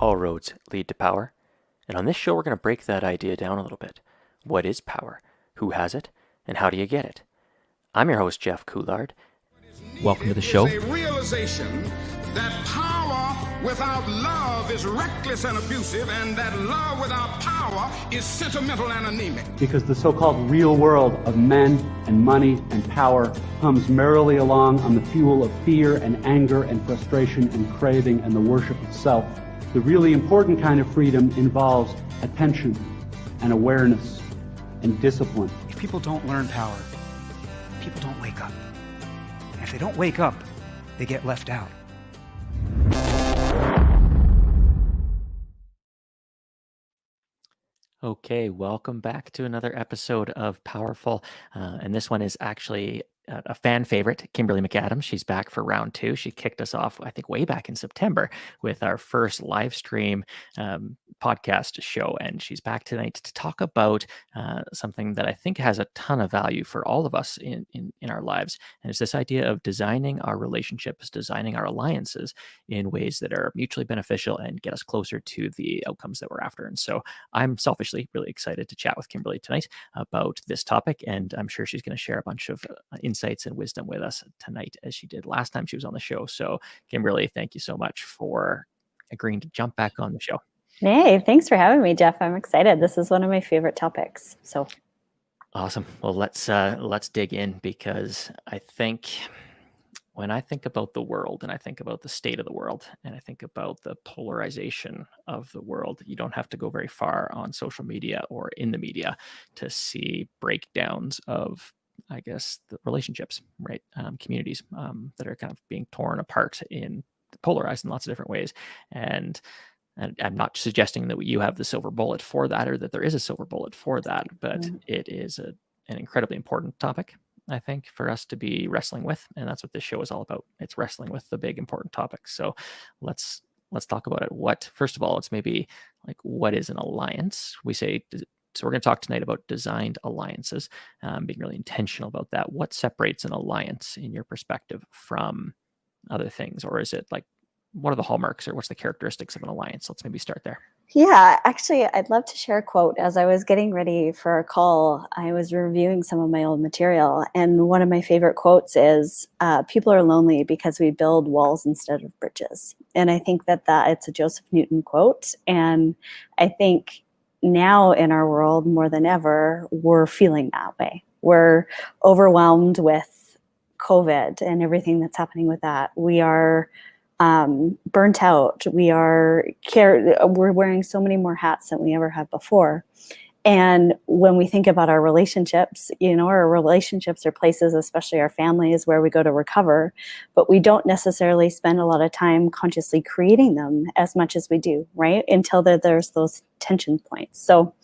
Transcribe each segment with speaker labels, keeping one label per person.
Speaker 1: All roads lead to power, and on this show we're going to break that idea down a little bit. What is power? Who has it? And how do you get it? I'm your host, Jeff Couillard. Welcome to the show.
Speaker 2: Is a realization that power without love is reckless and abusive, and that love without power is sentimental and anemic.
Speaker 3: Because the so-called real world of men and money and power comes merrily along on the fuel of fear and anger and frustration and craving and the worship of self. The really important kind of freedom involves attention and awareness and discipline.
Speaker 4: If people don't learn power, people don't wake up. And if they don't wake up, they get left out.
Speaker 1: Okay, welcome back to another episode of Powerful. And this one is actually a fan favorite, Kimberley McAdams. She's back for round two. She kicked us off, I think, way back in September with our first live stream podcast show. And she's back tonight to talk about something that I think has a ton of value for all of us in our lives. And it's this idea of designing our relationships, designing our alliances in ways that are mutually beneficial and get us closer to the outcomes that we're after. And so I'm selfishly really excited to chat with Kimberley tonight about this topic. And I'm sure she's going to share a bunch of insights and wisdom with us tonight, as she did last time she was on the show. So Kimberley, thank you so much for agreeing to jump back on the show.
Speaker 5: Hey, thanks for having me, Jeff. I'm excited. This is one of my favorite topics. So
Speaker 1: awesome. Well, let's dig in, because I think when I think about the world and I think about the state of the world and I think about the polarization of the world, you don't have to go very far on social media or in the media to see breakdowns of, I guess, the relationships, right? Communities that are kind of being torn apart and polarized in lots of different ways. And I'm not suggesting that you have the silver bullet for that, or that there is a silver bullet for that, but it is an incredibly important topic, I think, for us to be wrestling with. And that's what this show is all about. It's wrestling with the big, important topics. So let's talk about it. First of all, it's maybe like, what is an alliance? So we're going to talk tonight about designed alliances, being really intentional about that. What separates an alliance in your perspective from other things? Or is it like, what are the hallmarks, or what's the characteristics of an alliance? Let's maybe start there.
Speaker 5: yeah, actually, I'd love to share a quote. As I was getting ready for our call, I was reviewing some of my old material. And one of my favorite quotes is, people are lonely because we build walls instead of bridges. And I think that it's a Joseph Newton quote. And I think now in our world, more than ever, we're feeling that way. We're overwhelmed with COVID and everything that's happening with that. We are burnt out. We're wearing so many more hats than we ever have before. And when we think about our relationships, our relationships are places, especially our families, where we go to recover, but we don't necessarily spend a lot of time consciously creating them as much as we do, right? Until there's those tension points. So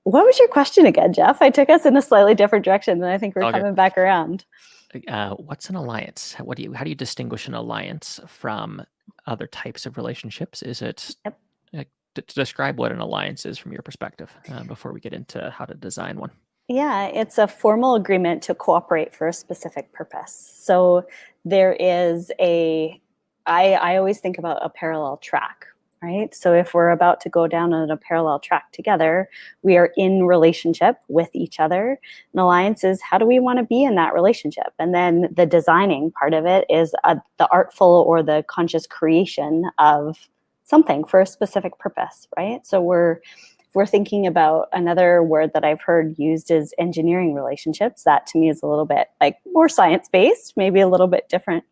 Speaker 5: what was your question again, Jeff? I took us in a slightly different direction, and I think we're coming back around.
Speaker 1: What's an alliance? How do you distinguish an alliance from other types of relationships? Is it to describe what an alliance is from your perspective before we get into how to design one?
Speaker 5: Yeah, it's a formal agreement to cooperate for a specific purpose. So there is I always think about a parallel track, right? So if we're about to go down on a parallel track together, we are in relationship with each other. An alliance is, how do we want to be in that relationship? And then the designing part of it is the artful or the conscious creation of something for a specific purpose, right? So we're thinking about, another word that I've heard used is engineering relationships. That to me is a little bit like more science-based, maybe a little bit different.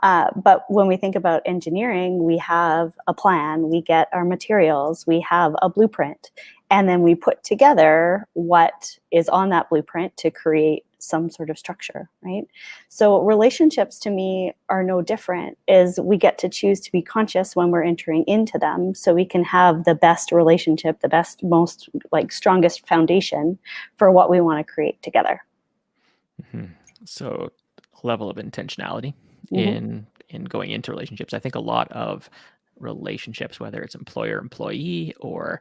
Speaker 5: But when we think about engineering, we have a plan, we get our materials, we have a blueprint, and then we put together what is on that blueprint to create some sort of structure, right? So relationships to me are no different, is we get to choose to be conscious when we're entering into them, so we can have the best relationship, the best, most strongest foundation for what we want to create together.
Speaker 1: Mm-hmm. So level of intentionality
Speaker 5: Mm-hmm.
Speaker 1: in going into relationships. I think a lot of relationships, whether it's employer-employee or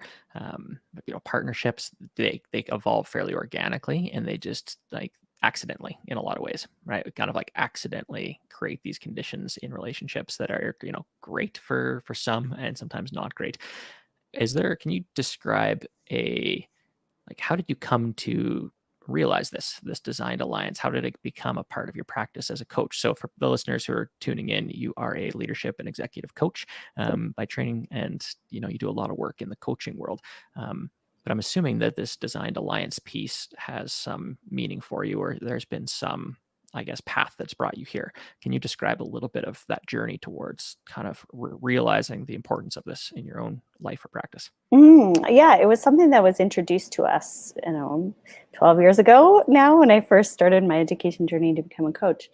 Speaker 1: partnerships, they evolve fairly organically, and they just accidentally in a lot of ways, right? We kind of like accidentally create these conditions in relationships that are, great for some and sometimes not great. Can you describe how did you come to realize this designed alliance? How did it become a part of your practice as a coach? So for the listeners who are tuning in, you are a leadership and executive coach by training, and you do a lot of work in the coaching world. But I'm assuming that this designed alliance piece has some meaning for you, or there's been some, I guess, path that's brought you here. Can you describe a little bit of that journey towards kind of realizing the importance of this in your own life or practice?
Speaker 5: Yeah, it was something that was introduced to us, 12 years ago now, when I first started my education journey to become a coach.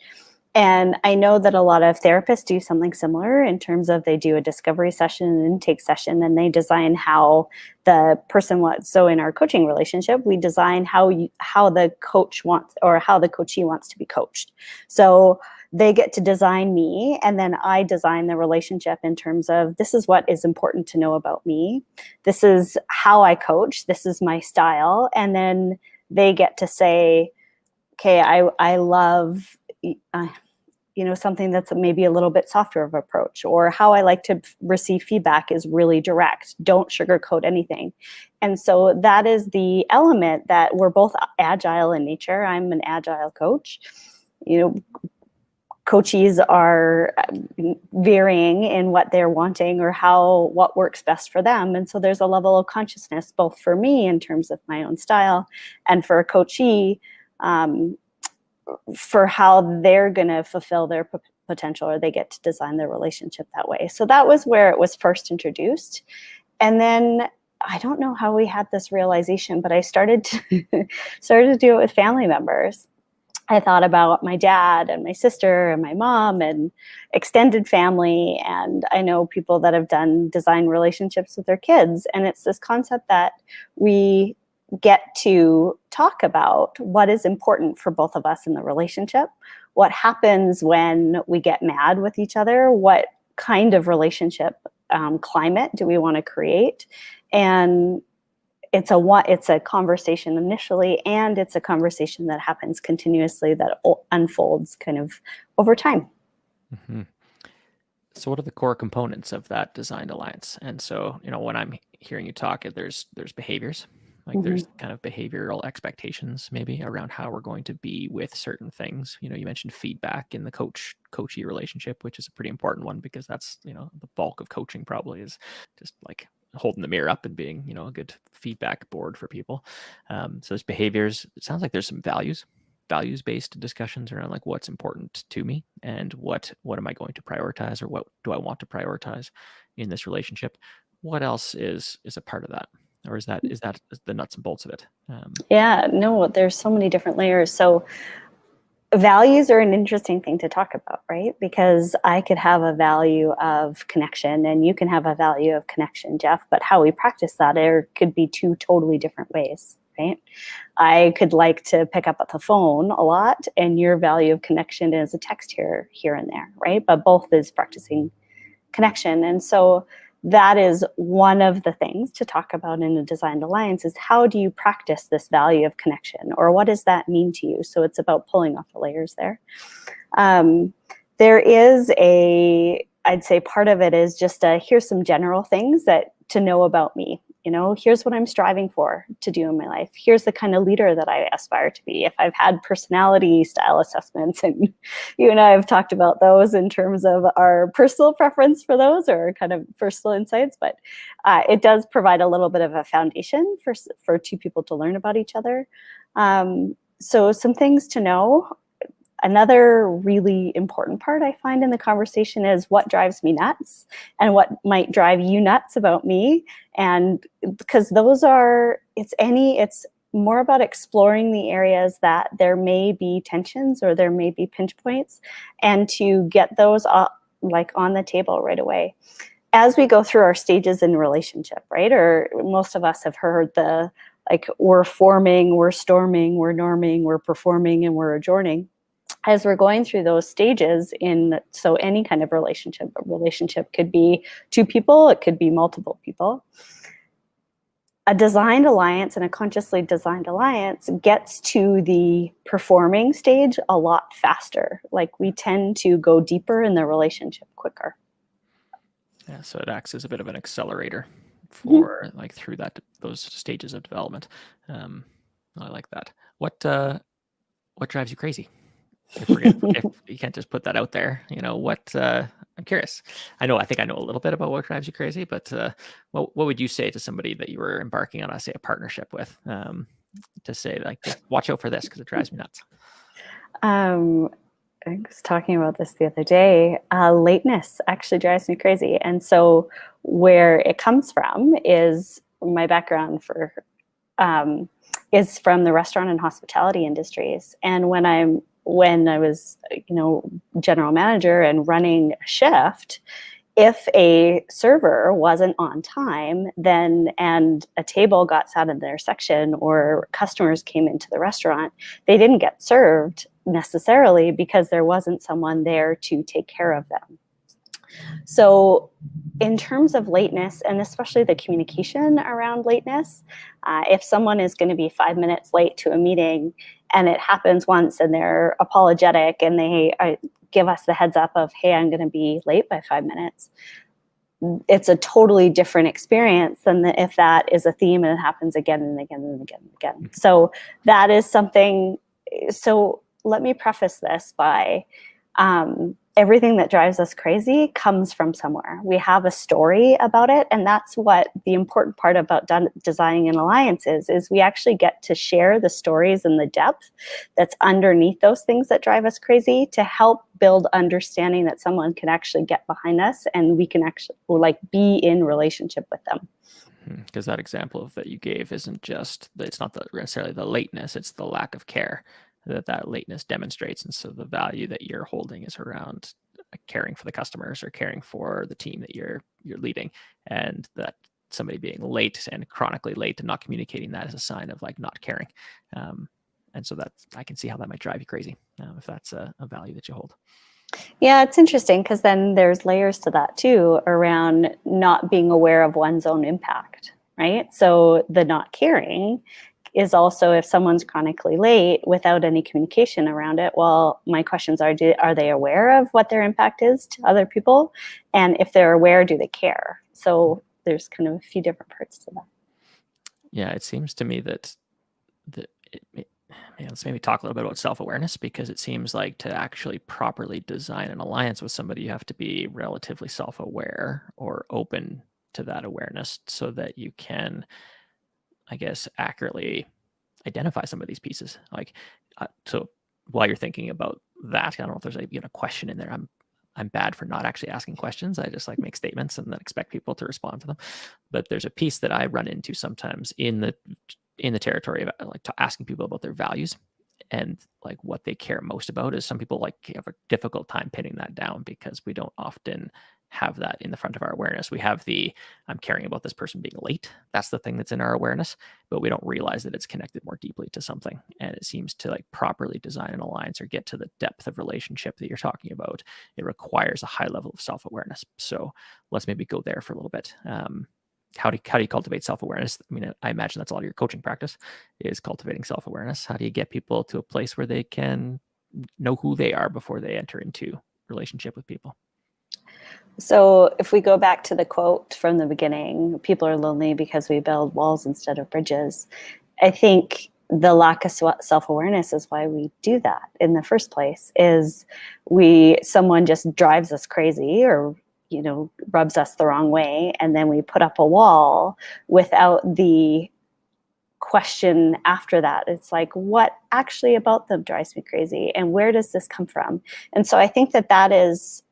Speaker 5: And I know that a lot of therapists do something similar in terms of they do a discovery session, an intake session, and they design how the person wants. So in our coaching relationship, we design how the coach wants, or how the coachee wants to be coached. So they get to design me, and then I design the relationship in terms of, this is what is important to know about me. This is how I coach. This is my style. And then they get to say, okay, I love, something that's maybe a little bit softer of approach, or how I like to receive feedback is really direct. Don't sugarcoat anything. And so that is the element that we're both agile in nature. I'm an agile coach. Coachees are varying in what they're wanting or what works best for them. And so there's a level of consciousness, both for me in terms of my own style, and for a coachee, for how they're going to fulfill their potential, or they get to design their relationship that way. So that was where it was first introduced. And then I don't know how we had this realization, but I started to do it with family members. I thought about my dad and my sister and my mom and extended family. And I know people that have done design relationships with their kids. And it's this concept that we get to talk about what is important for both of us in the relationship, what happens when we get mad with each other, what kind of relationship climate do we want to create. And it's a conversation initially, and it's a conversation that happens continuously, that unfolds kind of over time.
Speaker 1: Mm-hmm. So what are the core components of that designed alliance? And so, when I'm hearing you talk, there's behaviors. There's kind of behavioral expectations maybe around how we're going to be with certain things. You mentioned feedback in the coachee relationship, which is a pretty important one, because that's, the bulk of coaching probably is just like holding the mirror up and being, a good feedback board for people. So there's behaviors. It sounds like there's some values-based discussions around like what's important to me and what am I going to prioritize, or what do I want to prioritize in this relationship? What else is a part of that? Or is that the nuts and bolts of it?
Speaker 5: Yeah, no, there's so many different layers. So values are an interesting thing to talk about, right? Because I could have a value of connection, and you can have a value of connection, Jeff, but how we practice that could be two totally different ways, right? I could like to pick up the phone a lot, and your value of connection is a text here and there, right? But both is practicing connection. And so that is one of the things to talk about in a designed alliance, is how do you practice this value of connection, or what does that mean to you? So it's about pulling off the layers there. There is I'd say part of it is just here's some general things that to know about me. Here's what I'm striving for to do in my life. Here's the kind of leader that I aspire to be. If I've had personality style assessments, and you and I have talked about those in terms of our personal preference for those, or kind of personal insights, but it does provide a little bit of a foundation for two people to learn about each other. So some things to know. Another really important part I find in the conversation is what drives me nuts and what might drive you nuts about me. And because it's more about exploring the areas that there may be tensions or there may be pinch points, and to get those on the table right away. As we go through our stages in relationship, right? Or most of us have heard we're forming, we're storming, we're norming, we're performing, and we're adjourning. As we're going through those stages so any kind of relationship could be two people, it could be multiple people. a designed alliance and a consciously designed alliance gets to the performing stage a lot faster. Like, we tend to go deeper in the relationship quicker.
Speaker 1: Yeah, so it acts as a bit of an accelerator for like through those stages of development. I like that. What drives you crazy? If you can't just put that out there, I'm curious. I think I know a little bit about what drives you crazy, but what would you say to somebody that you were embarking on, say, a partnership with, to say, like, just watch out for this because it drives me nuts?
Speaker 5: I was talking about this the other day. Lateness actually drives me crazy. And so where it comes from is my background is from the restaurant and hospitality industries. And when I was, general manager and running a shift, if a server wasn't on time, and a table got sat in their section or customers came into the restaurant, they didn't get served necessarily because there wasn't someone there to take care of them. So in terms of lateness, and especially the communication around lateness, if someone is going to be 5 minutes late to a meeting and it happens once and they're apologetic and they give us the heads up of, hey, I'm going to be late by 5 minutes, it's a totally different experience than if that is a theme and it happens again and again and again and again. So that is something. So let me preface this by everything that drives us crazy comes from somewhere. We have a story about it, and that's what the important part about designing an alliance is we actually get to share the stories and the depth that's underneath those things that drive us crazy to help build understanding that someone can actually get behind us and we can actually be in relationship with them.
Speaker 1: Because that example that you gave isn't just, it's not necessarily the lateness, it's the lack of care that lateness demonstrates. And so the value that you're holding is around caring for the customers or caring for the team that you're leading, and that somebody being late and chronically late and not communicating that is a sign of not caring. And so I can see how that might drive you crazy if that's a value that you hold.
Speaker 5: Yeah, it's interesting because then there's layers to that too around not being aware of one's own impact, right? So the not caring is also if someone's chronically late without any communication around it. Well, my questions are they aware of what their impact is to other people? And if they're aware, do they care? So there's kind of a few different parts to that.
Speaker 1: Yeah, it seems to me that let's maybe talk a little bit about self-awareness, because it seems like to actually properly design an alliance with somebody, you have to be relatively self-aware or open to that awareness so that you can, I guess, accurately identify some of these pieces. So while you're thinking about that, I don't know if there's a question in there. I'm bad for not actually asking questions. I just make statements and then expect people to respond to them. But there's a piece that I run into sometimes in the territory of asking people about their values and what they care most about. Is some people have a difficult time pinning that down because we don't often have that in the front of our awareness. We have I'm caring about this person being late. That's the thing that's in our awareness, but we don't realize that it's connected more deeply to something. And it seems to properly design an alliance or get to the depth of relationship that you're talking about, it requires a high level of self-awareness. So let's maybe go there for a little bit. How do you cultivate self-awareness? I mean, I imagine that's all your coaching practice is cultivating self-awareness. How do you get people to a place where they can know who they are before they enter into relationship with people?
Speaker 5: So if we go back to the quote from the beginning, people are lonely because we build walls instead of bridges. I think the lack of self-awareness is why we do that in the first place, is someone just drives us crazy or rubs us the wrong way, and then we put up a wall without the question after that. It's what actually about them drives me crazy, and where does this come from? And so I think that is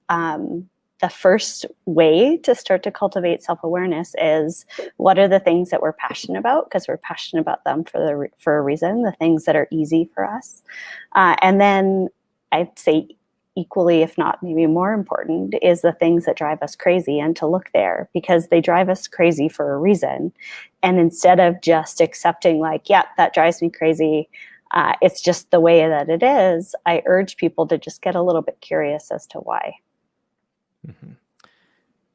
Speaker 5: the first way to start to cultivate self-awareness is what are the things that we're passionate about, because we're passionate about them for a reason, the things that are easy for us. And then I'd say equally, if not maybe more important, is the things that drive us crazy, and to look there because they drive us crazy for a reason. And instead of just accepting that drives me crazy, it's just the way that it is, I urge people to just get a little bit curious as to why.
Speaker 1: Mm-hmm.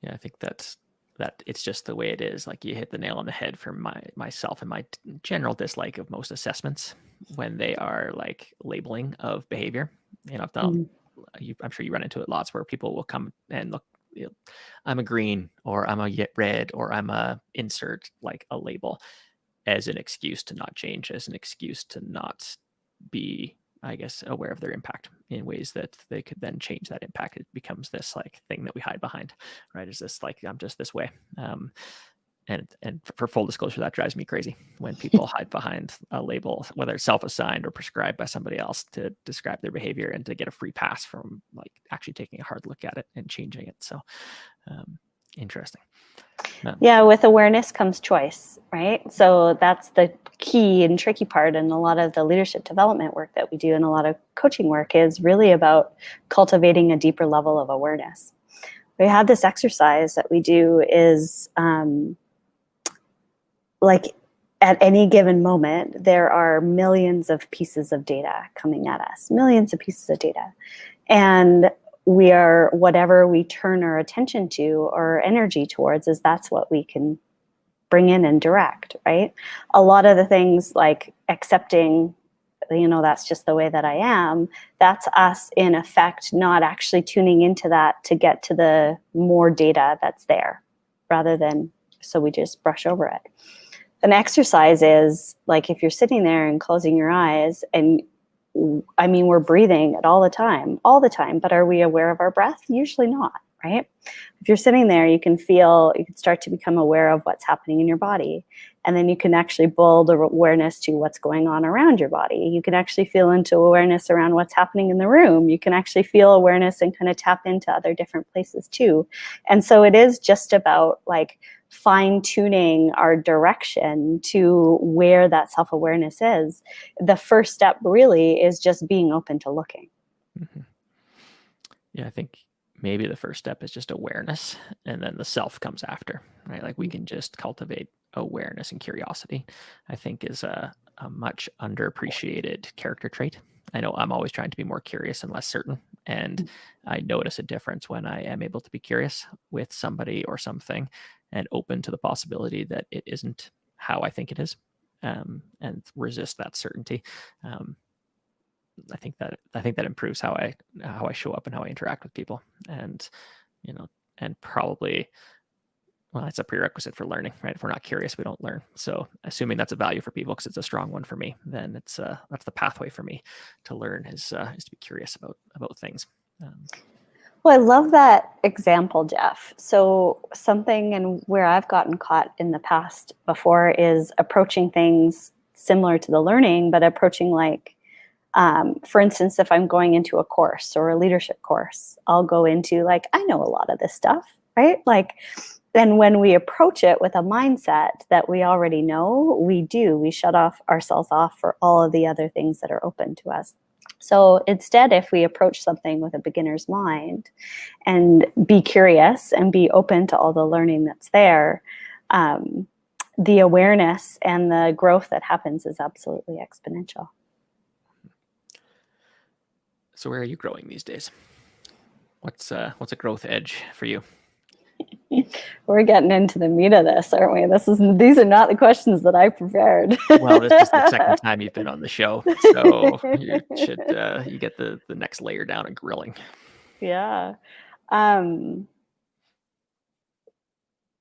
Speaker 1: Yeah, I think that's that it's just the way it is. Like you hit the nail on the head for myself and my general dislike of most assessments when they are like labeling of behavior. I've done, I'm sure you run into it lots where people will come and look, I'm a green, or I'm a red, or I'm a insert like a label as an excuse to not change, as an excuse to not be, I guess, aware of their impact in ways that they could then change that impact. It becomes this like thing that we hide behind, right? Is this like, I'm just this way. And for full disclosure, that drives me crazy when people hide behind a label, whether it's self-assigned or prescribed by somebody else, to describe their behavior and to get a free pass from like actually taking a hard look at it and changing it. So interesting.
Speaker 5: Yeah, with awareness comes choice, right? So that's the key and tricky part in a lot of the leadership development work that we do, and a lot of coaching work is really about cultivating a deeper level of awareness. We have this exercise that we do is like at any given moment, there are millions of pieces of data coming at us, millions of pieces of data. And we are, whatever we turn our attention to or energy towards, is that's what we can bring in and direct, right? A lot of the things like accepting, that's just the way that I am, that's us in effect not actually tuning into that to get to the more data that's there, rather than, so we just brush over it. An exercise is like if you're sitting there and closing your eyes, and I mean, we're breathing it all the time, but are we aware of our breath? Usually not, right? If you're sitting there, you can start to become aware of what's happening in your body. And then you can actually build awareness to what's going on around your body. You can actually feel into awareness around what's happening in the room. You can actually feel awareness and kind of tap into other different places too. And so it is just about like fine-tuning our direction to where that self-awareness is. The first step really is just being open to looking.
Speaker 1: Mm-hmm. Yeah, I think maybe the first step is just awareness, and then the self comes after, right? Like we can just cultivate awareness and curiosity, I think is a much underappreciated character trait. I know I'm always trying to be more curious and less certain. And I notice a difference when I am able to be curious with somebody or something and open to the possibility that it isn't how I think it is, and resist that certainty. I think that improves how I show up and how I interact with people, and and probably, well, it's a prerequisite for learning, right? If we're not curious, we don't learn. So assuming that's a value for people, because it's a strong one for me, then that's the pathway for me to learn is to be curious about things.
Speaker 5: Well, I love that example, Jeff. So something and where I've gotten caught in the past before is approaching things similar to the learning, but approaching like, for instance, if I'm going into a course or a leadership course, I'll go into like, I know a lot of this stuff, right? Like, and when we approach it with a mindset that we already know, we shut ourselves off for all of the other things that are open to us. So instead, if we approach something with a beginner's mind and be curious and be open to all the learning that's there, the awareness and the growth that happens is absolutely exponential.
Speaker 1: So where are you growing these days? What's a growth edge for you?
Speaker 5: We're getting into the meat of this, aren't we? These are not the questions that I prepared.
Speaker 1: Well, this is the second time you've been on the show, so you should you get the next layer down of grilling.
Speaker 5: Yeah.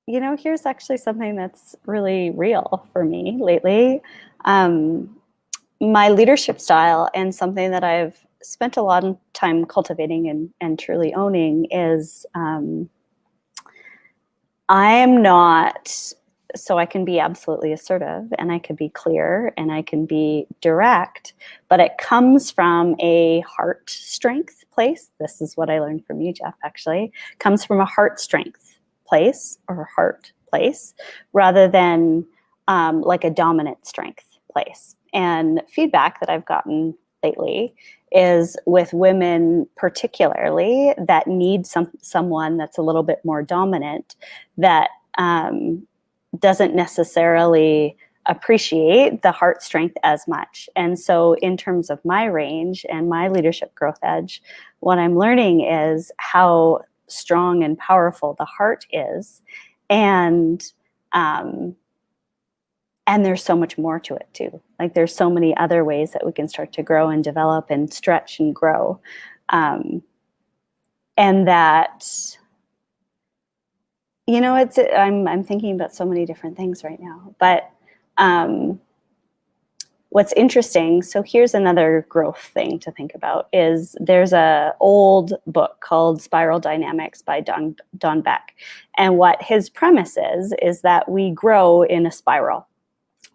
Speaker 5: Here's actually something that's really real for me lately. My leadership style, and something that I've spent a lot of time cultivating and truly owning, is I am not, so I can be absolutely assertive and I can be clear and I can be direct, but it comes from a heart strength place. This is what I learned from you, Jeff, actually. It comes from a heart strength place or heart place rather than like a dominant strength place. And feedback that I've gotten lately is with women particularly that need someone that's a little bit more dominant, that doesn't necessarily appreciate the heart strength as much. And so in terms of my range and my leadership growth edge, what I'm learning is how strong and powerful the heart is, And there's so much more to it too. Like there's so many other ways that we can start to grow and develop and stretch and grow. And that, you know, I'm thinking about so many different things right now, but what's interesting, so here's another growth thing to think about, is there's a old book called Spiral Dynamics by Don Beck. And what his premise is that we grow in a spiral.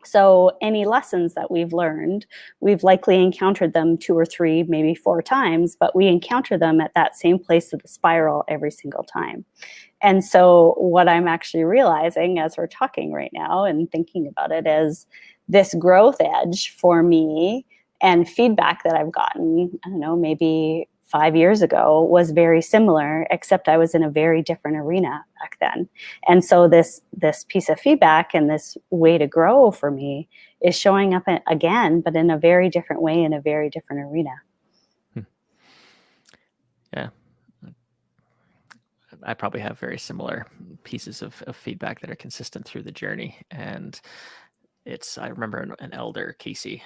Speaker 5: So any lessons that we've learned, we've likely encountered them 2 or 3, maybe 4 times, but we encounter them at that same place of the spiral every single time. And so what I'm actually realizing as we're talking right now and thinking about it is this growth edge for me and feedback that I've gotten, I don't know, maybe 5 years ago was very similar, except I was in a very different arena back then. And so this piece of feedback and this way to grow for me is showing up again, but in a very different way, in a very different arena.
Speaker 1: Yeah. I probably have very similar pieces of feedback that are consistent through the journey. And I remember an elder, Casey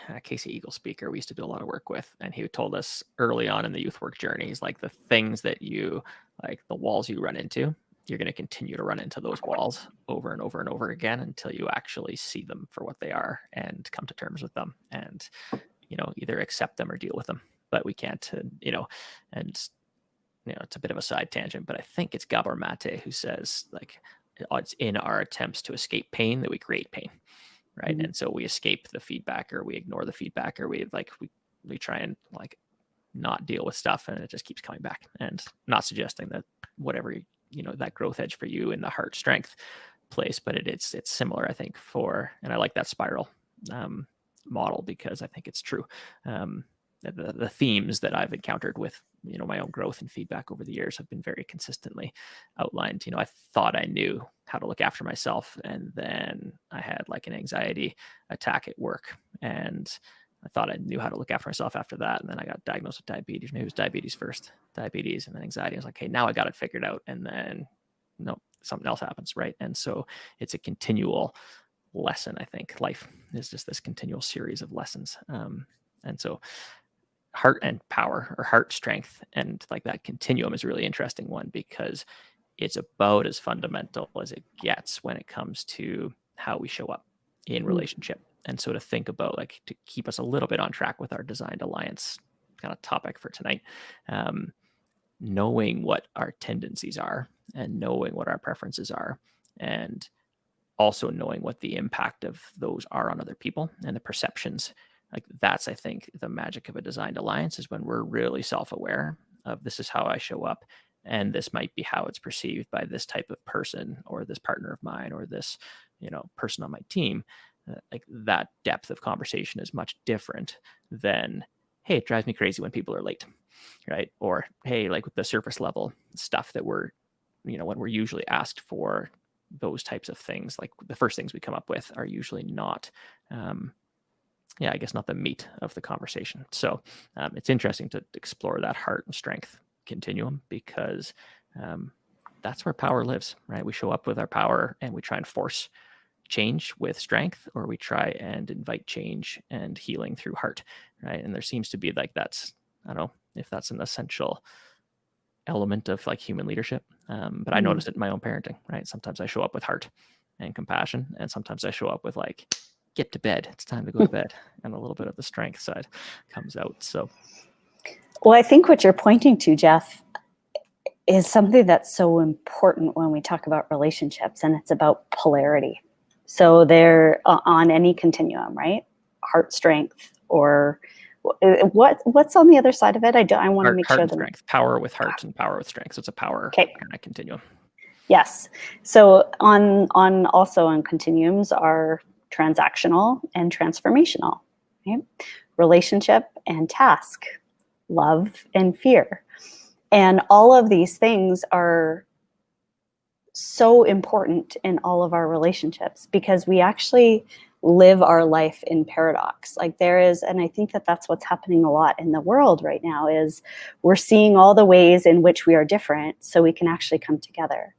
Speaker 1: Eagle speaker, we used to do a lot of work with, and he told us early on in the youth work journeys, like the things that you, like the walls you run into, you're going to continue to run into those walls over and over and over again until you actually see them for what they are and come to terms with them and, you know, either accept them or deal with them. But we can't, you know, and, you know, it's a bit of a side tangent, but I think it's Gabor Mate who says, like, it's in our attempts to escape pain that we create pain. Right. Mm-hmm. And so we escape the feedback, or we ignore the feedback, or we try and like not deal with stuff, and it just keeps coming back. And not suggesting that whatever, you know, that growth edge for you in the heart strength place, but it's similar, I think, and I like that spiral model because I think it's true. The themes that I've encountered with, you know, my own growth and feedback over the years have been very consistently outlined. You know, I thought I knew how to look after myself, and then I had like an anxiety attack at work, and I thought I knew how to look after myself after that. And then I got diagnosed with diabetes. Maybe it was diabetes first, and then anxiety. I was like, hey, now I got it figured out. And then no, something else happens. Right. And so it's a continual lesson. I think life is just this continual series of lessons. And so heart and power, or heart strength, and like that continuum is a really interesting one, because it's about as fundamental as it gets when it comes to how we show up in relationship. And so to think about, like, to keep us a little bit on track with our designed alliance kind of topic for tonight, knowing what our tendencies are and knowing what our preferences are, and also knowing what the impact of those are on other people and the perceptions. Like that's, I think, the magic of a designed alliance, is when we're really self-aware of, this is how I show up, and this might be how it's perceived by this type of person, or this partner of mine, or this, you know, person on my team. Like that depth of conversation is much different than, hey, it drives me crazy when people are late, right? Or, hey, like with the surface level stuff that we're, you know, when we're usually asked for those types of things, like the first things we come up with are usually not, I guess not the meat of the conversation. So it's interesting to explore that heart and strength continuum, because that's where power lives, right? We show up with our power and we try and force change with strength, or we try and invite change and healing through heart, right? And there seems to be like, that's, I don't know if that's an essential element of like human leadership, but I notice it in my own parenting, right? Sometimes I show up with heart and compassion, and sometimes I show up with like, get to bed, it's time to go to bed, and a little bit of the strength side comes out. So,
Speaker 5: well, I think what you're pointing to, Jeff, is something that's so important when we talk about relationships, and it's about polarity. So they're on any continuum, right? Heart strength, or what's on the other side of it? I want to make sure that
Speaker 1: strength, power with heart and power with strength. So it's a power kind of continuum.
Speaker 5: Yes. So also on continuums are transactional and transformational, right? Relationship and task, love and fear. And all of these things are so important in all of our relationships, because we actually live our life in paradox. Like there is, and I think that that's what's happening a lot in the world right now, is we're seeing all the ways in which we are different so we can actually come together.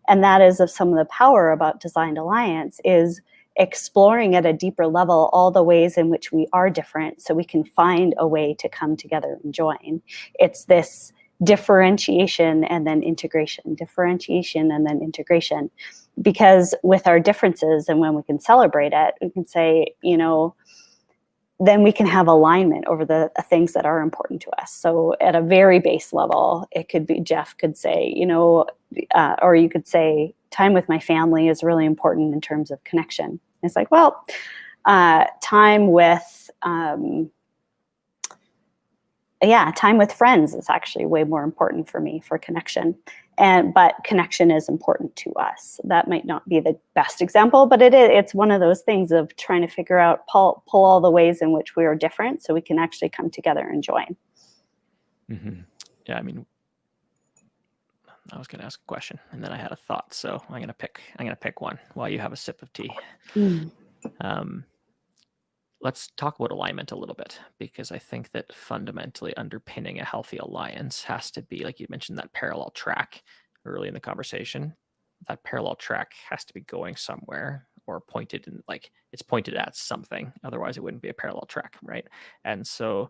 Speaker 5: And that is of some of the power about designed alliance is exploring at a deeper level all the ways in which we are different so we can find a way to come together and join. It's this differentiation and then integration, differentiation and then integration. Because with our differences, and when we can celebrate it, we can say, then we can have alignment over the things that are important to us. So at a very base level, it could be, Jeff could say, or you could say, time with my family is really important in terms of connection. It's like, well, time with friends is actually way more important for me for connection. But connection is important to us. That might not be the best example, but it's one of those things of trying to figure out, pull all the ways in which we are different so we can actually come together and join.
Speaker 1: Mm-hmm. Yeah, I mean, I was going to ask a question and then I had a thought, so I'm going to pick one while you have a sip of tea. Let's talk about alignment a little bit, because I think that fundamentally underpinning a healthy alliance has to be, like you mentioned, that parallel track early in the conversation. That parallel track has to be going somewhere, or pointed in, like it's pointed at something. Otherwise, it wouldn't be a parallel track, right? And so,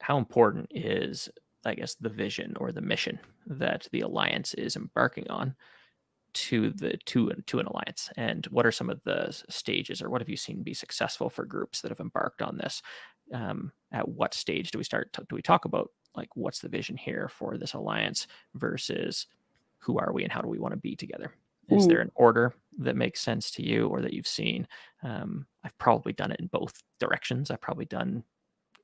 Speaker 1: how important is, I guess, the vision or the mission that the alliance is embarking on to an alliance? And what are some of the stages, or what have you seen be successful for groups that have embarked on this? At what stage do we talk about, like, what's the vision here for this alliance versus who are we and how do we want to be together? Is there an order that makes sense to you, or that you've seen? I've probably done it in both directions. I've probably done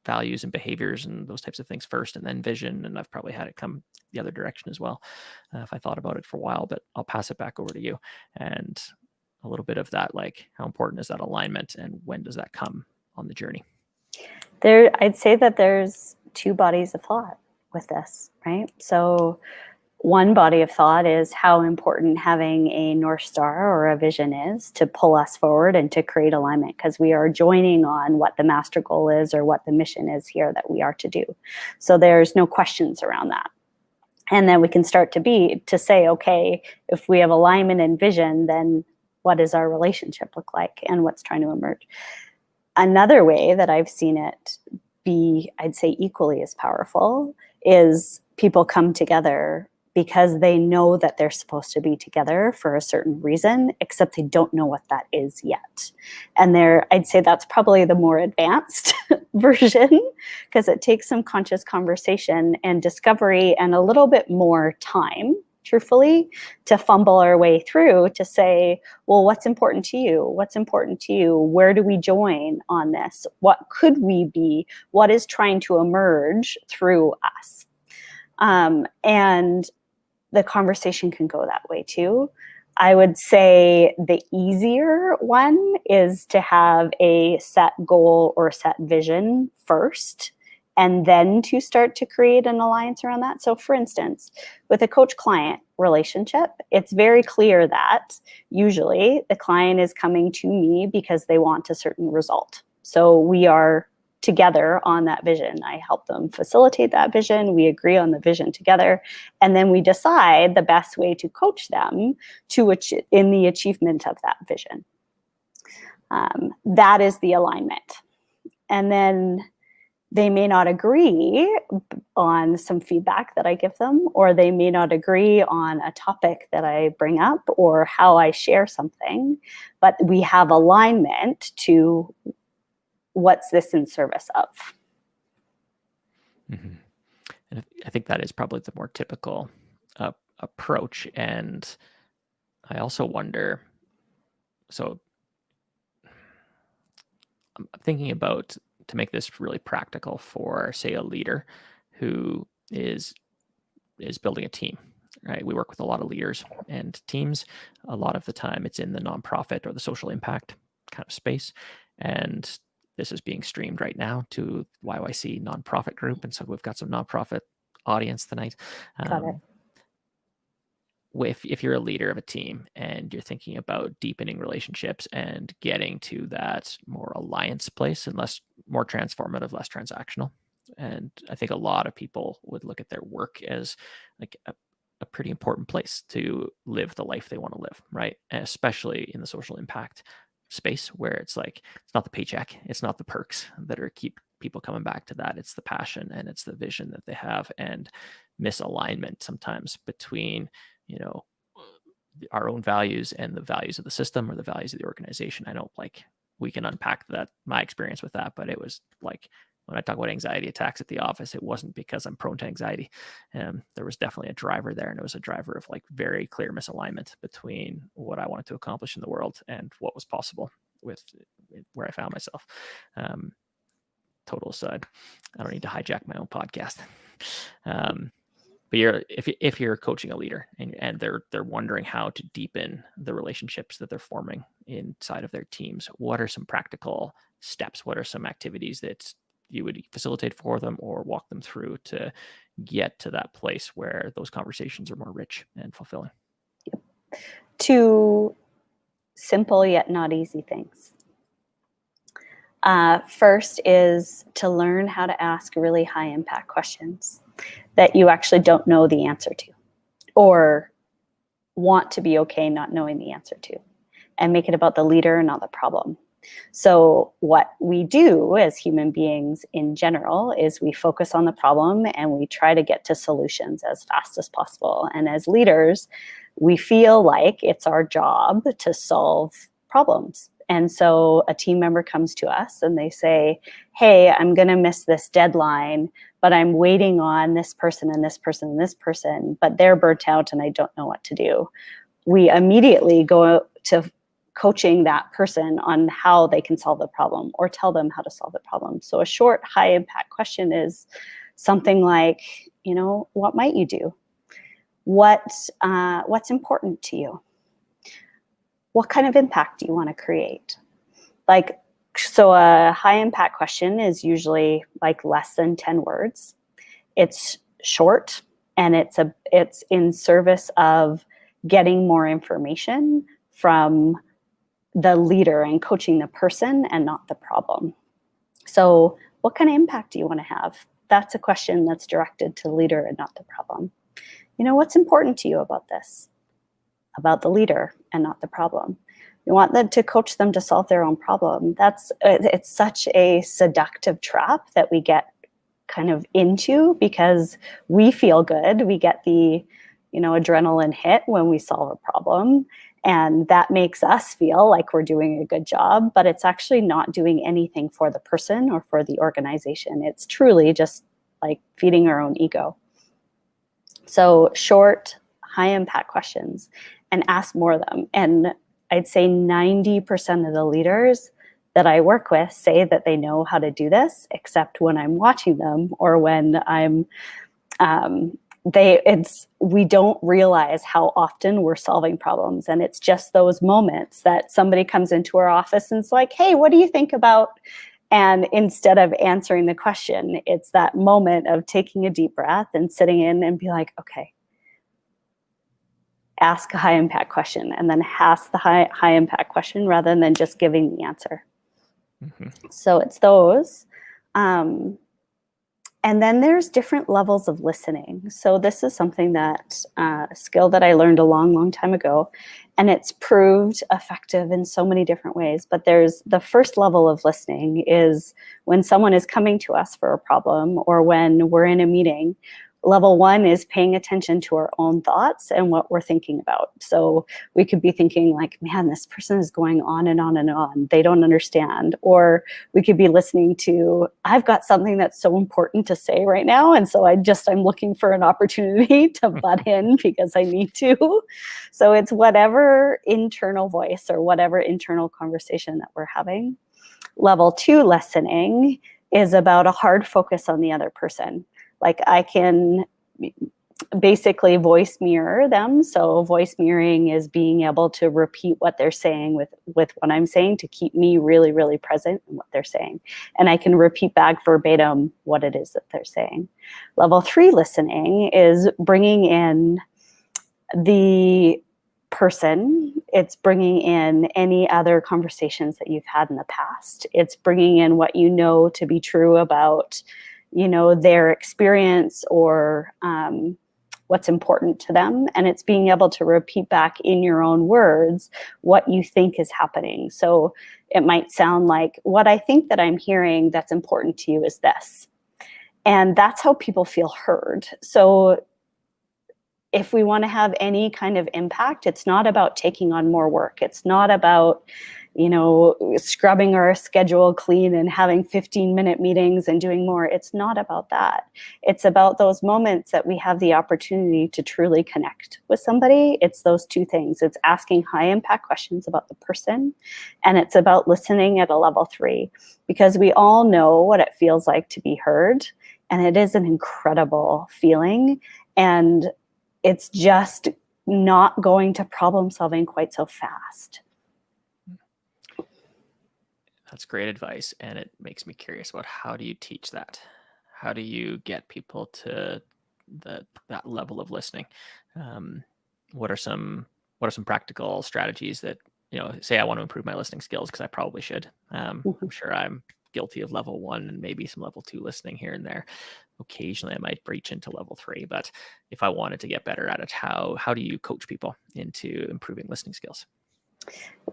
Speaker 1: values and behaviors and those types of things first, and then vision, and I've probably had it come the other direction as well, if I thought about it for a while. But I'll pass it back over to you, and a little bit of that, like, how important is that alignment, and when does that come on the journey?
Speaker 5: I'd say that there's two bodies of thought with this, right? So one body of thought is how important having a North Star or a vision is to pull us forward and to create alignment, because we are joining on what the master goal is or what the mission is here that we are to do. So there's no questions around that. And then we can start to say, okay, if we have alignment and vision, then what does our relationship look like and what's trying to emerge? Another way that I've seen it be, I'd say, equally as powerful is people come together because they know that they're supposed to be together for a certain reason, except they don't know what that is yet. And I'd say that's probably the more advanced version, because it takes some conscious conversation and discovery and a little bit more time, truthfully, to fumble our way through to say, well, what's important to you? What's important to you? Where do we join on this? What could we be? What is trying to emerge through us? And the conversation can go that way too. I would say the easier one is to have a set goal or set vision first, and then to start to create an alliance around that. So for instance, with a coach-client relationship, it's very clear that usually the client is coming to me because they want a certain result. So we are together on that vision. I help them facilitate that vision. We agree on the vision together. And then we decide the best way to coach them in the achievement of that vision. That is the alignment. And then they may not agree on some feedback that I give them, or they may not agree on a topic that I bring up or how I share something, but we have alignment to what's this in service of.
Speaker 1: Mm-hmm. And I think that is probably the more typical approach. And I also wonder, so I'm thinking about, to make this really practical for, say, a leader who is building a team, right? We work with a lot of leaders and teams. A lot of the time it's in the nonprofit or the social impact kind of space. And this is being streamed right now to YYC nonprofit group. And so we've got some nonprofit audience tonight.
Speaker 5: Got it.
Speaker 1: If you're a leader of a team and you're thinking about deepening relationships and getting to that more alliance place and more transformative, less transactional. And I think a lot of people would look at their work as like a pretty important place to live the life they want to live, right? And especially in the social impact space, where it's like, it's not the paycheck, it's not the perks that are keep people coming back to that. It's the passion and it's the vision that they have, and misalignment sometimes between, you know, our own values and the values of the system or the values of the organization. I don't like, we can unpack that, my experience with that, but it was like, when I talk about anxiety attacks at the office, it wasn't because I'm prone to anxiety. There was definitely a driver there, and it was a driver of like very clear misalignment between what I wanted to accomplish in the world and what was possible with where I found myself. Total aside, I don't need to hijack my own podcast. But if you're coaching a leader and they're wondering how to deepen the relationships that they're forming inside of their teams, what are some practical steps? What are some activities that you would facilitate for them or walk them through to get to that place where those conversations are more rich and fulfilling?
Speaker 5: Two simple yet not easy things. First is to learn how to ask really high impact questions that you actually don't know the answer to, or want to be okay not knowing the answer to, and make it about the leader, not the problem. So what we do as human beings in general is we focus on the problem and we try to get to solutions as fast as possible. And as leaders, we feel like it's our job to solve problems. And so a team member comes to us and they say, hey, I'm going to miss this deadline, but I'm waiting on this person and this person and this person, but they're burnt out and I don't know what to do. We immediately go to coaching that person on how they can solve the problem or tell them how to solve the problem. So a short, high impact question is something like, you know, what might you do? What's important to you? What kind of impact do you want to create? Like, so a high impact question is usually like less than 10 words. It's short and it's in service of getting more information from the leader and coaching the person and not the problem. So what kind of impact do you want to have? That's a question that's directed to the leader and not the problem. You know, what's important to you about this? About the leader and not the problem. You want them to coach them to solve their own problem. It's such a seductive trap that we get kind of into because we feel good. We get the, you know, adrenaline hit when we solve a problem, and that makes us feel like we're doing a good job, but it's actually not doing anything for the person or for the organization. It's truly just like feeding our own ego. So short, high impact questions, and ask more of them. And I'd say 90% of the leaders that I work with say that they know how to do this, except when I'm watching them or when I'm, we don't realize how often we're solving problems. And it's just those moments that somebody comes into our office and it's like, hey, what do you think about? And instead of answering the question, it's that moment of taking a deep breath and sitting in and be like, okay, ask a high impact question, and then ask the high impact question rather than just giving the answer. Mm-hmm. So it's those. And then there's different levels of listening. So this is something that a skill that I learned a long, long time ago, and it's proved effective in so many different ways. But there's the first level of listening is when someone is coming to us for a problem or when we're in a meeting. Level one is paying attention to our own thoughts and what we're thinking about. So we could be thinking like, man, this person is going on and on and on. They don't understand. Or we could be listening to, I've got something that's so important to say right now. And so I'm looking for an opportunity to butt in because I need to. So it's whatever internal voice or whatever internal conversation that we're having. Level two listening is about a hard focus on the other person. Like I can basically voice mirror them. So voice mirroring is being able to repeat what they're saying with what I'm saying to keep me really, really present in what they're saying. And I can repeat back verbatim what it is that they're saying. Level three listening is bringing in the person. It's bringing in any other conversations that you've had in the past. It's bringing in what you know to be true about their experience or what's important to them, and it's being able to repeat back in your own words what you think is happening. So it might sound like, what I think that I'm hearing that's important to you is this. And that's how people feel heard. So if we want to have any kind of impact, it's not about taking on more work. It's not about, scrubbing our schedule clean and having 15-minute meetings and doing more. It's not about that. It's about those moments that we have the opportunity to truly connect with somebody. It's those two things. It's asking high impact questions about the person, and it's about listening at a level 3, because we all know what it feels like to be heard. And it is an incredible feeling. And it's just not going to problem solving quite so fast.
Speaker 1: That's great advice. And it makes me curious about, how do you teach that? How do you get people to that level of listening? What are some practical strategies that, say I want to improve my listening skills, because I probably should. I'm sure I'm guilty of level 1 and maybe some level 2 listening here and there. Occasionally I might breach into level 3, but if I wanted to get better at it, how do you coach people into improving listening skills?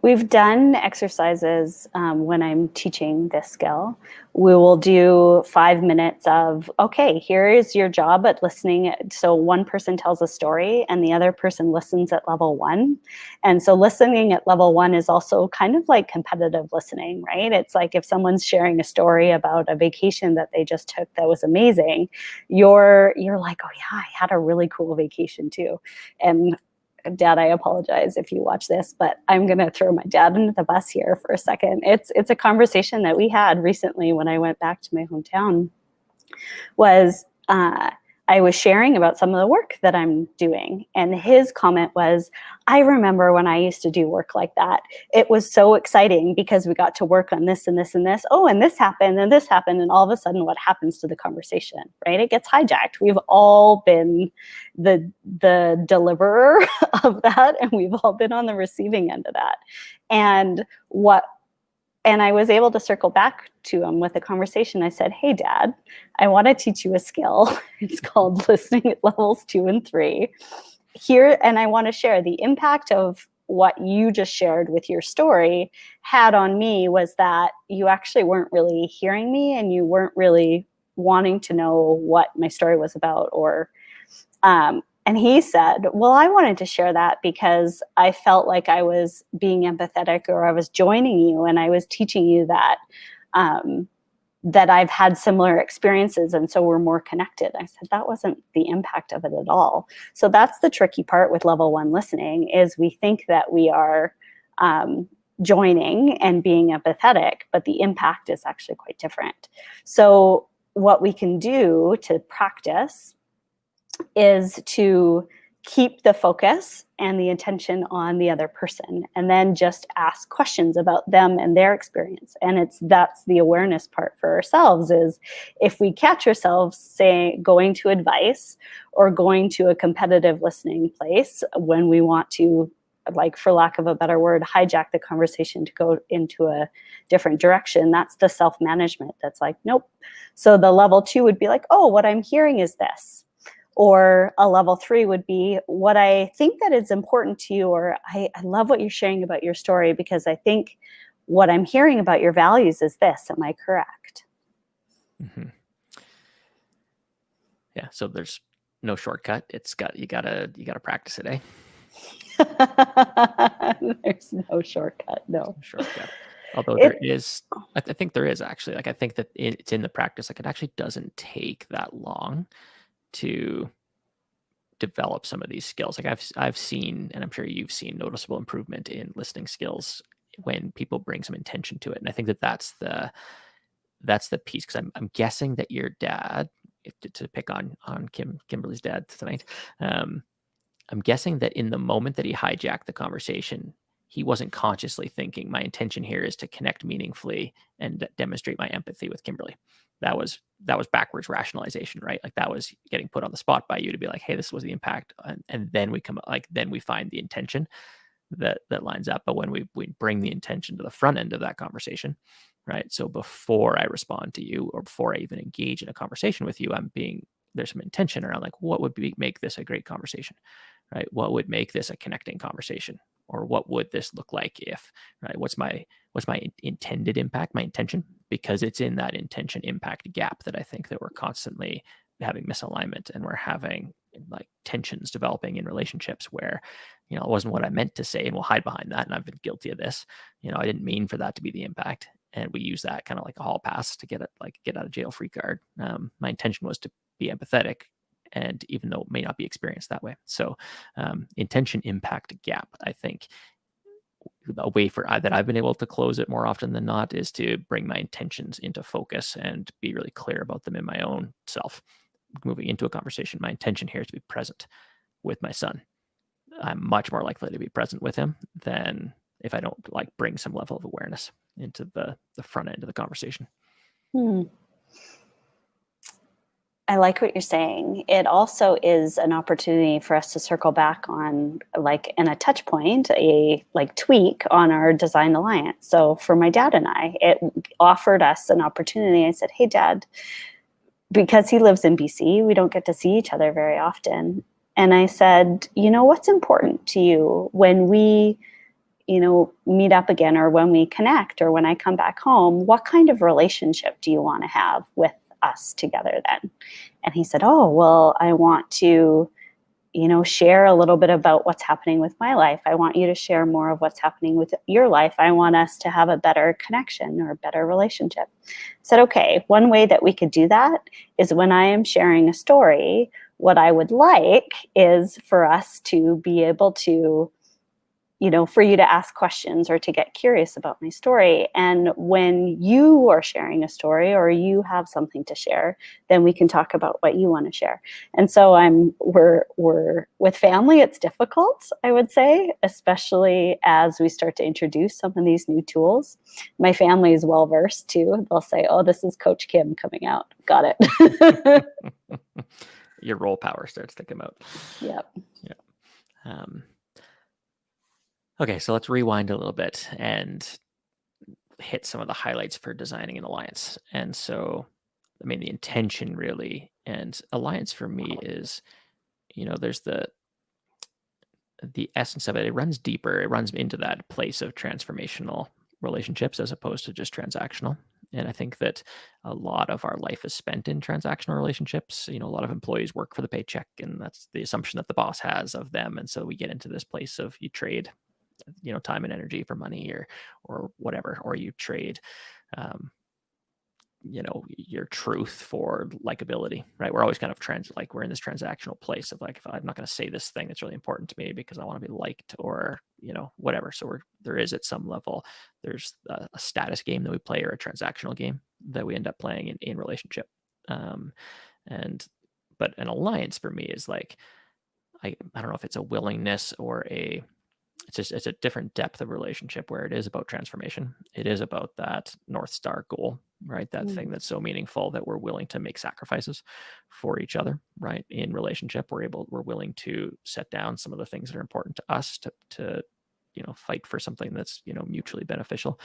Speaker 5: We've done exercises when I'm teaching this skill. We will do 5 minutes of, okay, here is your job at listening. So one person tells a story and the other person listens at level 1. And so listening at level 1 is also kind of like competitive listening, right? It's like if someone's sharing a story about a vacation that they just took that was amazing, you're like, oh yeah, I had a really cool vacation too. And Dad, I apologize if you watch this, but I'm going to throw my dad into the bus here for a second. It's a conversation that we had recently when I went back to my hometown. I was sharing about some of the work that I'm doing, and his comment was, I remember when I used to do work like that. It was so exciting because we got to work on this and this and this. Oh, and this happened and this happened. And all of a sudden, what happens to the conversation, right? It gets hijacked. We've all been the deliverer of that, and we've all been on the receiving end of that. And I was able to circle back to him with a conversation. I said, hey, Dad, I want to teach you a skill. It's called listening at levels 2 and 3 here. And I want to share the impact of what you just shared with your story had on me, was that you actually weren't really hearing me, and you weren't really wanting to know what my story was about, and he said, well, I wanted to share that because I felt like I was being empathetic, or I was joining you, and I was teaching you that that I've had similar experiences, and so we're more connected. I said, that wasn't the impact of it at all. So that's the tricky part with level 1 listening, is we think that we are joining and being empathetic, but the impact is actually quite different. So what we can do to practice is to keep the focus and the attention on the other person, and then just ask questions about them and their experience. And that's the awareness part for ourselves, is if we catch ourselves saying, going to advice or going to a competitive listening place when we want to, like, for lack of a better word, hijack the conversation to go into a different direction, that's the self-management. That's like, nope. So the level 2 would be like, oh, what I'm hearing is this. Or a level 3 would be, what I think that is important to you, or I love what you're sharing about your story, because I think what I'm hearing about your values is this. Am I correct?
Speaker 1: Mm-hmm. Yeah. So there's no shortcut. You gotta practice it, eh?
Speaker 5: There's no shortcut. No
Speaker 1: shortcut. Although there is, I think there is actually. Like, I think that it's in the practice. Like, it actually doesn't take that long to develop some of these skills. Like, I've seen, and I'm sure you've seen, noticeable improvement in listening skills when people bring some intention to it. And I think that that's the piece, because I'm guessing that your dad, to pick on Kimberly's dad tonight, I'm guessing that in the moment that he hijacked the conversation, he wasn't consciously thinking, my intention here is to connect meaningfully and demonstrate my empathy with Kimberly. That was backwards rationalization, right? Like, that was getting put on the spot by you to be like, hey, this was the impact. And then we find the intention that lines up. But when we bring the intention to the front end of that conversation, right? So before I respond to you, or before I even engage in a conversation with you, I'm being there's some intention around like what would make this a great conversation, right? What would make this a connecting conversation, or what would this look like if, right? What's my intended impact, my intention, because it's in that intention impact gap that I think that we're constantly having misalignment, and we're having like tensions developing in relationships where, you know, it wasn't what I meant to say, and we'll hide behind that. And I've been guilty of this. You know, I didn't mean for that to be the impact. And we use that kind of like a hall pass to get out of jail free card. My intention was to be empathetic, and even though it may not be experienced that way. So intention impact gap, I think a way that I've been able to close it more often than not is to bring my intentions into focus and be really clear about them in my own self. Moving into a conversation, my intention here is to be present with my son. I'm much more likely to be present with him than if I don't like bring some level of awareness into the front end of the conversation.
Speaker 5: I like what you're saying. It also is an opportunity for us to circle back on, like, in a touch point, a like tweak on our design alliance. So for my dad and I, it offered us an opportunity. I said, hey, Dad, because he lives in BC, we don't get to see each other very often. And I said, you know, what's important to you when we, you know, meet up again, or when we connect, or when I come back home? What kind of relationship do you want to have with us together then? And he said, oh, well, I want to, you know, share a little bit about what's happening with my life. I want you to share more of what's happening with your life. I want us to have a better connection or a better relationship. I said, okay, one way that we could do that is when I am sharing a story, what I would like is for us to be able to, you know, for you to ask questions or to get curious about my story. And when you are sharing a story or you have something to share, then we can talk about what you want to share. And so we're with family, it's difficult, I would say, especially as we start to introduce some of these new tools. My family is well versed too. They'll say, oh, this is Coach Kim coming out. Got it.
Speaker 1: Your role power starts to come out.
Speaker 5: Yep.
Speaker 1: Yeah. Okay, so let's rewind a little bit and hit some of the highlights for designing an alliance. And so, I mean, the intention really, and alliance for me is, you know, there's the essence of it. It runs deeper. It runs into that place of transformational relationships as opposed to just transactional. And I think that a lot of our life is spent in transactional relationships. You know, a lot of employees work for the paycheck, and that's the assumption that the boss has of them. And so we get into this place of you trade, you know, time and energy for money, or whatever, or you trade, you know, your truth for likability, right? We're always kind of we're in this transactional place of like, if I'm not going to say this thing that's really important to me because I want to be liked, or, you know, whatever. So there is at some level, there's a status game that we play, or a transactional game that we end up playing in relationship. But an alliance for me is like, I don't know if it's a willingness or it's a different depth of relationship where it is about transformation. It is about that North Star goal, right? That thing that's so meaningful that we're willing to make sacrifices for each other, right? In relationship, we're willing to set down some of the things that are important to us to you know, fight for something that's, you know, mutually beneficial,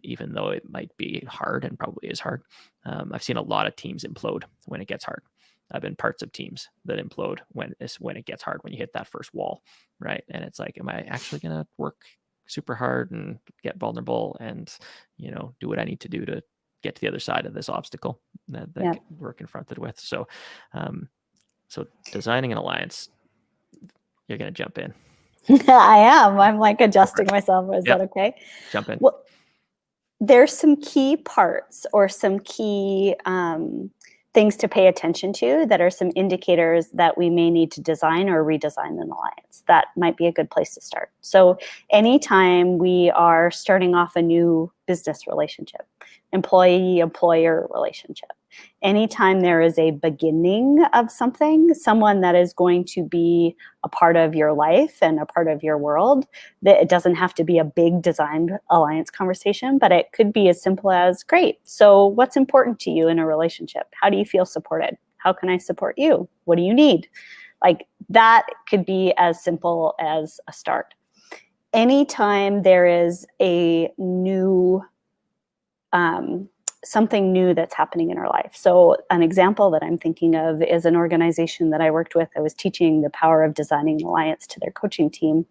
Speaker 1: even though it might be hard, and probably is hard. I've seen a lot of teams implode when it gets hard. I've been parts of teams that implode when it gets hard, when you hit that first wall, right? And it's like, am I actually going to work super hard and get vulnerable and, you know, do what I need to do to get to the other side of this obstacle that we're confronted with? So, so designing an alliance, you're going to jump in.
Speaker 5: I am. I'm like adjusting myself. Is that okay?
Speaker 1: Jump in.
Speaker 5: Well, there's some key parts, or some key things to pay attention to that are some indicators that we may need to design or redesign an alliance. That might be a good place to start. So anytime we are starting off a new business relationship, employee-employer relationship, anytime there is a beginning of something, someone that is going to be a part of your life and a part of your world, that it doesn't have to be a big design alliance conversation, but it could be as simple as, great, so what's important to you in a relationship? How do you feel supported? How can I support you? What do you need? Like, that could be as simple as a start. Anytime there is a new something new that's happening in our life. So an example that I'm thinking of is an organization that I worked with. I was teaching the power of designing an alliance to their coaching team.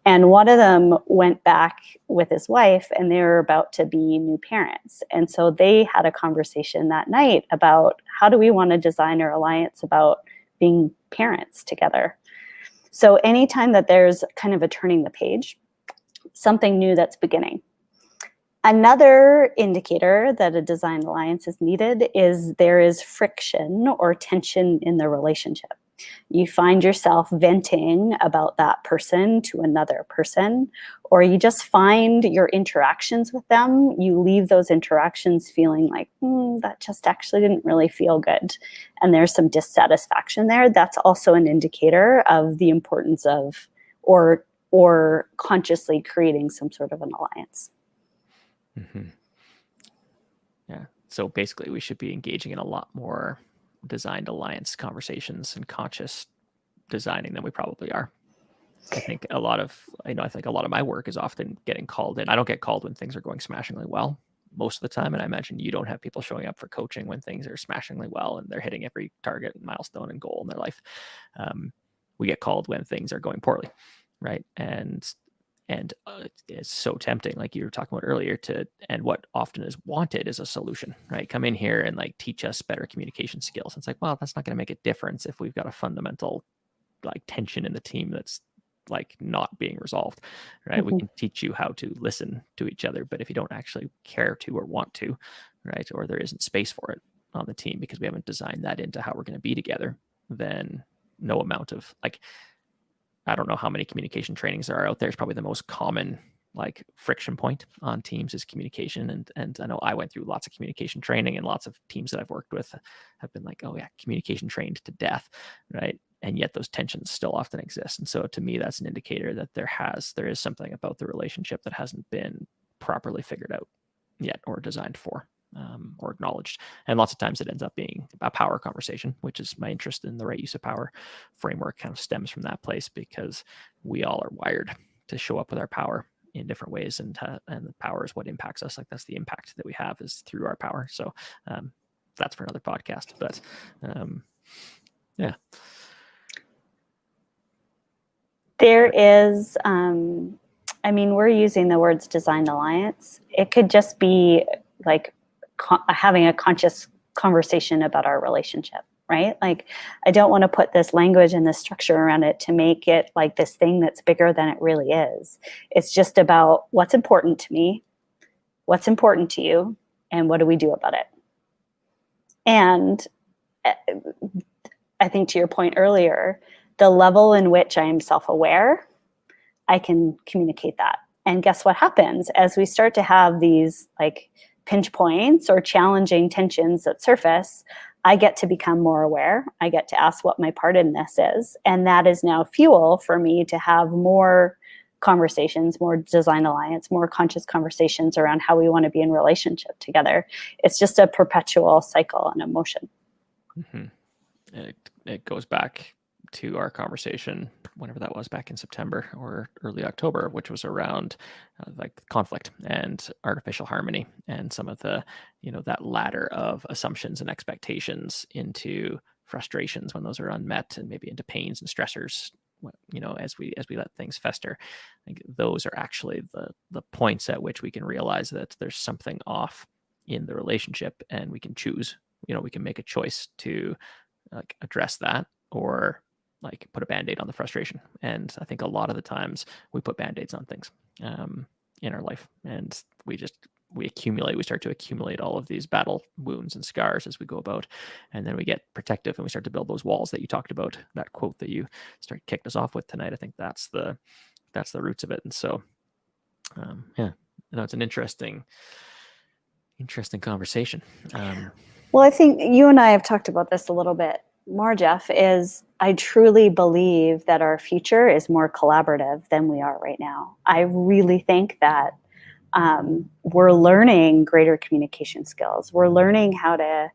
Speaker 5: And one of them went back with his wife, and they were about to be new parents. And so they had a conversation that night about how do we want to design our alliance about being parents together. So anytime that there's kind of a turning the page, something new that's beginning. Another indicator that a design alliance is needed is there is friction or tension in the relationship. You find yourself venting about that person to another person, or you just find your interactions with them, you leave those interactions feeling like, that just actually didn't really feel good. And there's some dissatisfaction there. That's also an indicator of the importance of or consciously creating some sort of an alliance.
Speaker 1: Mm-hmm. Yeah. So basically, we should be engaging in a lot more designed alliance conversations and conscious designing than we probably are. I think a lot of my work is often getting called in. I don't get called when things are going smashingly well most of the time. And I imagine you don't have people showing up for coaching when things are smashingly well and they're hitting every target and milestone and goal in their life. We get called when things are going poorly, right? And it's so tempting, like you were talking about earlier, and what often is wanted is a solution, right? Come in here and like teach us better communication skills. It's like, well, that's not going to make a difference if we've got a fundamental like tension in the team that's like not being resolved, right?
Speaker 5: Mm-hmm.
Speaker 1: We can teach you how to listen to each other, but if you don't actually care to or want to, right, or there isn't space for it on the team because we haven't designed that into how we're going to be together, then no amount of like, I don't know how many communication trainings there are out there. It's probably the most common like friction point on teams is communication. And I know I went through lots of communication training, and lots of teams that I've worked with have been like, oh yeah, communication trained to death, right? And yet those tensions still often exist. And so to me, that's an indicator that there is something about the relationship that hasn't been properly figured out yet or designed for. Or acknowledged. And lots of times it ends up being a power conversation, which is my interest in the right use of power framework kind of stems from that place, because we all are wired to show up with our power in different ways. And the power is what impacts us. Like that's the impact that we have is through our power. So that's for another podcast, but yeah.
Speaker 5: There is, we're using the words design alliance. It could just be like having a conscious conversation about our relationship, right? Like, I don't want to put this language and this structure around it to make it like this thing that's bigger than it really is. It's just about what's important to me, what's important to you, and what do we do about it? And I think to your point earlier, the level in which I am self-aware, I can communicate that. And guess what happens as we start to have these like pinch points or challenging tensions that surface? I get to become more aware. I get to ask what my part in this is. And that is now fuel for me to have more conversations, more design alliance, more conscious conversations around how we want to be in relationship together. It's just a perpetual cycle and emotion.
Speaker 1: Mm-hmm. It goes back to our conversation, whenever that was, back in September or early October, which was around like conflict and artificial harmony and some of the, that ladder of assumptions and expectations into frustrations when those are unmet, and maybe into pains and stressors, as we let things fester. I think those are actually the points at which we can realize that there's something off in the relationship, and we can choose, we can make a choice to like address that, or like put a Band-Aid on the frustration. And I think a lot of the times we put Band-Aids on things in our life, and we start to accumulate all of these battle wounds and scars as we go about. And then we get protective and we start to build those walls that you talked about, that quote that you kicked us off with tonight. I think that's the roots of it. And so, it's an interesting conversation.
Speaker 5: Well, I think you and I have talked about this a little bit more, Jeff, is I truly believe that our future is more collaborative than we are right now. I really think that we're learning greater communication skills. We're learning how to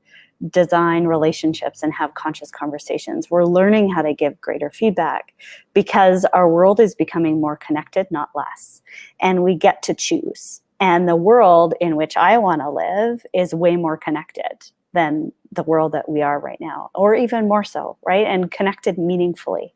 Speaker 5: design relationships and have conscious conversations. We're learning how to give greater feedback because our world is becoming more connected, not less. And we get to choose. And the world in which I want to live is way more connected than the world that we are right now, or even more so, right? And connected meaningfully.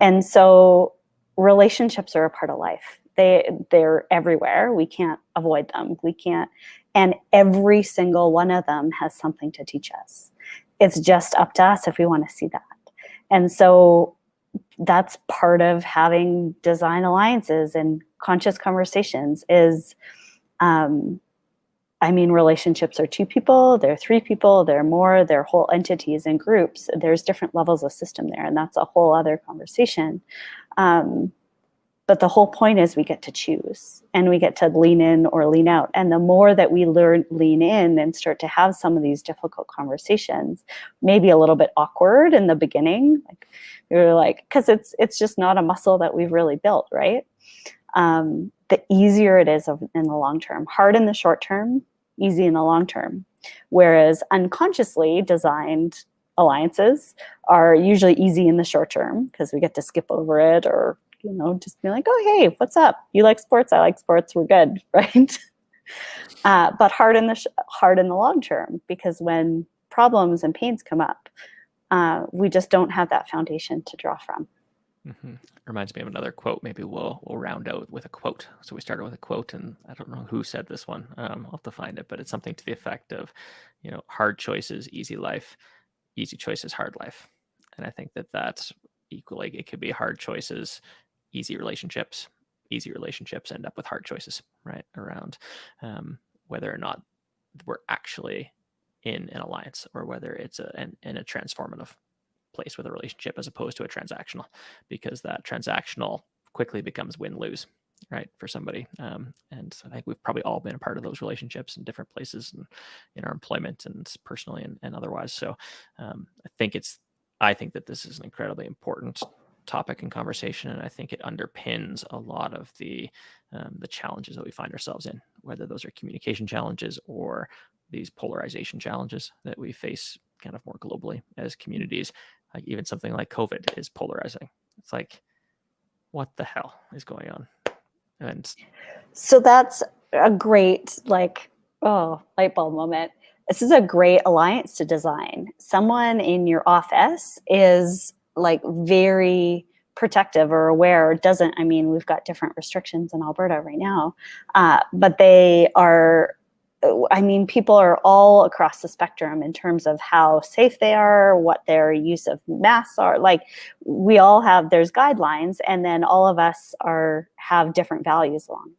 Speaker 5: And so relationships are a part of life. They're everywhere. We can't avoid them. We can't. And every single one of them has something to teach us. It's just up to us if we want to see that. And so that's part of having design alliances and conscious conversations is, relationships are two people, they're three people, they're more, they're whole entities and groups. There's different levels of system there, and that's a whole other conversation. But the whole point is we get to choose, and we get to lean in or lean out. And the more that we lean in and start to have some of these difficult conversations, maybe a little bit awkward in the beginning, like you're like, because it's just not a muscle that we've really built, right? The easier it is in the long term. Hard in the short term, easy in the long term. Whereas unconsciously designed alliances are usually easy in the short term because we get to skip over it, or just be like, oh, hey, what's up? You like sports, I like sports, we're good, right? But hard in the long term, because when problems and pains come up, we just don't have that foundation to draw from.
Speaker 1: Mm-hmm. Reminds me of another quote. Maybe we'll round out with a quote. So we started with a quote, and I don't know who said this one. I'll have to find it, but it's something to the effect of, hard choices, easy life, easy choices, hard life. And I think that that's equally, it could be hard choices, easy relationships end up with hard choices, right? Around whether or not we're actually in an alliance, or whether it's in a transformative place with a relationship as opposed to a transactional, because that transactional quickly becomes win-lose, right, for somebody. And I think we've probably all been a part of those relationships in different places, and in our employment and personally and otherwise. So I think that this is an incredibly important topic and conversation, and I think it underpins a lot of the challenges that we find ourselves in, whether those are communication challenges or these polarization challenges that we face kind of more globally as communities. Like even something like COVID is polarizing. It's like, what the hell is going on? And
Speaker 5: so that's a great light bulb moment. This is a great alliance to design. Someone in your office is like very protective or aware, we've got different restrictions in Alberta right now, but they are, people are all across the spectrum in terms of how safe they are, what their use of masks are. Like we all have, there's guidelines, and then all of us have different values along.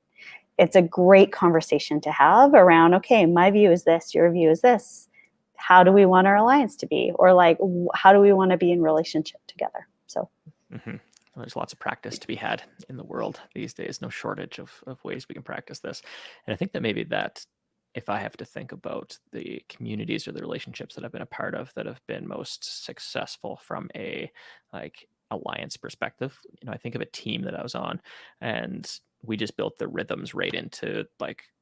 Speaker 5: It's a great conversation to have around, okay, my view is this, your view is this. How do we want our alliance to be? Or like, how do we want to be in relationship together? So.
Speaker 1: Mm-hmm. There's lots of practice to be had in the world these days. No shortage of ways we can practice this. And I think that maybe that if I have to think about the communities or the relationships that I've been a part of that have been most successful from a alliance perspective, I think of a team that I was on, and we just built the rhythms right into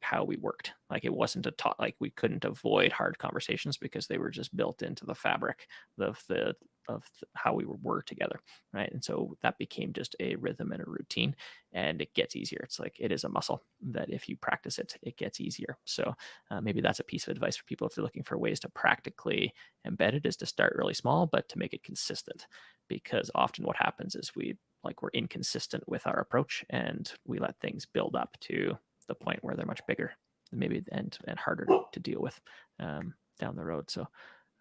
Speaker 1: how we worked. Like it wasn't a talk, we couldn't avoid hard conversations because they were just built into the fabric of how we were together, right? And so that became just a rhythm and a routine, and it gets easier. It's like it is a muscle that if you practice it, it gets easier. So maybe that's a piece of advice for people if they're looking for ways to practically embed it, is to start really small, but to make it consistent. Because often what happens is we're inconsistent with our approach, and we let things build up to the point where they're much bigger, maybe and harder to deal with down the road. So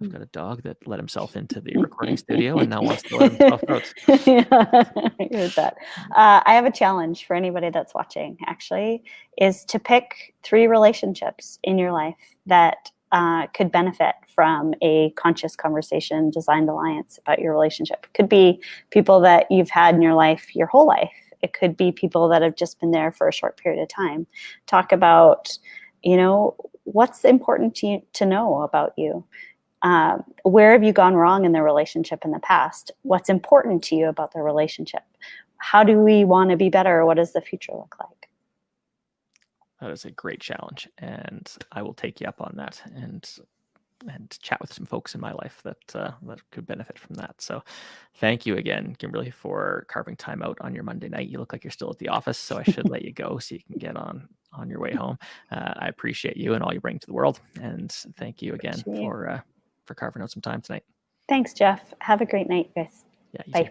Speaker 1: I've got a dog that let himself into the recording studio and now wants to let himself out.
Speaker 5: Yeah, I heard that. I have a challenge for anybody that's watching, actually, is to pick 3 relationships in your life that could benefit from a conscious conversation, designed alliance about your relationship. It could be people that you've had in your life your whole life. It could be people that have just been there for a short period of time. Talk about, what's important to know about you. Where have you gone wrong in the relationship in the past? What's important to you about the relationship? How do we want to be better? What does the future look like?
Speaker 1: That is a great challenge, and I will take you up on that and chat with some folks in my life that could benefit from that. So thank you again, Kimberley, for carving time out on your Monday night. You look like you're still at the office, so I should let you go so you can get on on your way home. I appreciate you and all you bring to the world. And thank you again
Speaker 5: Appreciate you.
Speaker 1: for carving out some time tonight.
Speaker 5: Thanks, Jeff. Have a great night, guys.
Speaker 1: Yeah, you
Speaker 5: Bye.
Speaker 1: too.